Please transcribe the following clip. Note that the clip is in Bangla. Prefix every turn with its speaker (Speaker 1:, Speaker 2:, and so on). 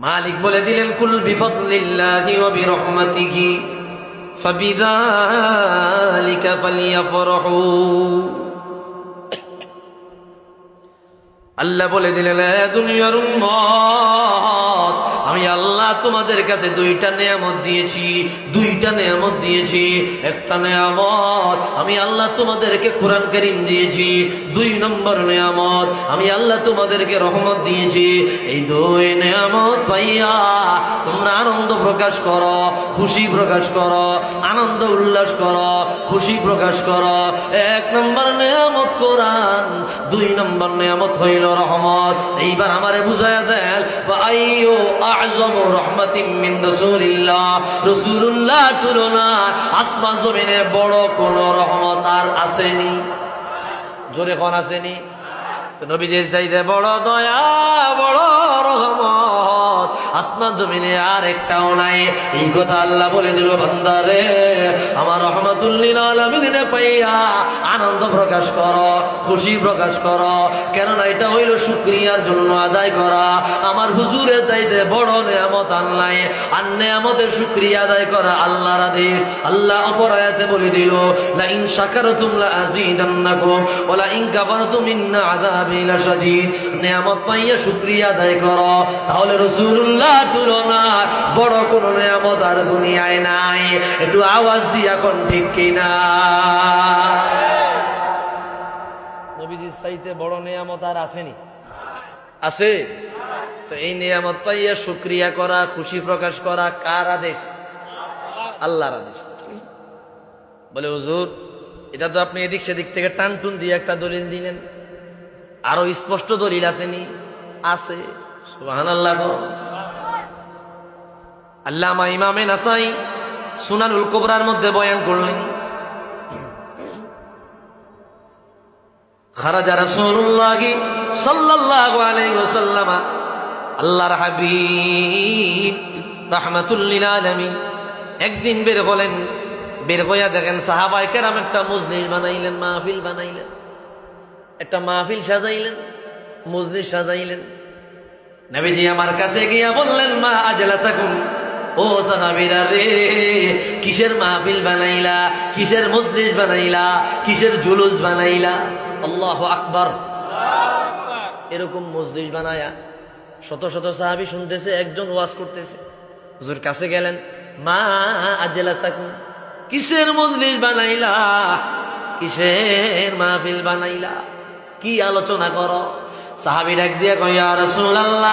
Speaker 1: মালিক বলে দিলেন, কুল বিফাদলিল্লাহি ওয়া বিরহমাতিহি ফাবিযালিকা ফালইফরাহু। আল্লাহ বলে দিলেন, এ দুনিয়ার উম্মত, আমি আল্লাহ তোমাদের কাছে দুইটা নেয়ামত দিয়েছি, দুইটা নেয়ামত দিয়েছি। একটা নেয়ামত আমি আল্লাহ তোমাদেরকে কোরআন কারীম দিয়েছি, 2 নম্বর নেয়ামত আমি আল্লাহ তোমাদেরকে রহমত দিয়েছি। এই 2 নেয়ামত পাইয়া তোমরা আনন্দ প্রকাশ করো, খুশি প্রকাশ করো, আনন্দ উল্লাস করো, খুশি প্রকাশ করো। 1 নম্বর নেয়ামত কোরআন, 2 নম্বর নেয়ামত হইল রহমত। এইবার আমারে বুঝায়া দেন, ফাআইয়ু আযমু রাহমাতিন মিন রাসূলিল্লাহ, রাসূলুল্লাহ তুলনা আসমান জমিনে বড় কোন রহমত আর আসেনি। জোরে কোন আসেনি? নবীজির চাইতে বড় দয়া, বড় রহমত আসমান জমিনে আর একটাও নাই। এই কথা আল্লাহ বলে দিল, বান্দারে আমার রহমাতুল লিল আলামিন পাইয়া আনন্দ প্রকাশ করো, খুশি প্রকাশ করো। কেননা এটা হইল শুকরিয়ার জন্য আদায় করা। আমার হুজুরের চাইতে বড় নেয়ামত আর নাই। আর নেয়ামতের শুকরিয়া আদায় করা আল্লাহর আদেশ। আল্লাহ অপর আয়াতে বলে দিল, লা ইন শাকারতুম লা আযীদান্নাকুম ওয়া লা ইন কাফারতুম ইন্না আযাবি লাশাদীদ। নেয়ামত পাইয়া শুকরিয়া আদায় করো, তাহলে রাসূলুল্লাহ তুলনায় বড় কোন নেয়ামত আর দুনিয়ায় নাই। একটু আওয়াজ দিয়া কোন ঠিক কিনা? নবীজির চাইতে বড় নেয়ামত আর আসেনি? আছে। তো এই নেয়ামত পাইয়া শুকরিয়া করা, খুশি প্রকাশ করা কার আদেশ? আল্লাহর আদেশ। বলে হুজুর, এটা তো আপনি এদিক সেদিক থেকে টানটুন দিয়ে একটা দলিল দিলেন, আরো স্পষ্ট দলিল আসেনি? আছে। সুবহানাল্লাহ। আল্লামা ইমামে নাসাই সুনানুল কুবরার মধ্যে বয়ান করলেন, খারাজা রাসূলুল্লাহ সাল্লাল্লাহু আলাইহি ওয়াসাল্লাম, আল্লাহর হাবিব রাহমাতুল লিল আলামিন একদিন বের হলেন। বের হইয়া দেখেন সাহাবায়ে কেরাম একটা মজলিস বানাইলেন, মাহফিল বানাইলেন, একটা মাহফিল সাজাইলেন, মজলিস সাজাইলেন। নবীজি আমার কাছে গিয়া বললেন, মা আজলাসাকুম, ও সাহাবীরা রে, কিসের মাহফিল বানাইলা, কিসের মজলিস বানাইলা, কিসের জুলুস বানাইলা? আল্লাহু আকবার। এরকম মজলিস বানায়া শত শত সাহাবী শুনতেছে, একজন ওয়াজ করতেছে। হুজুর কাছে গেলেন, মা আজলাসাকুম, কিসের মজলিস বানাইলা, কিসের মাহফিল বানাইলা, কি আলোচনা করো? সাহাবী ডাক দিয়া কয়, ইয়া রাসূলুল্লাহ,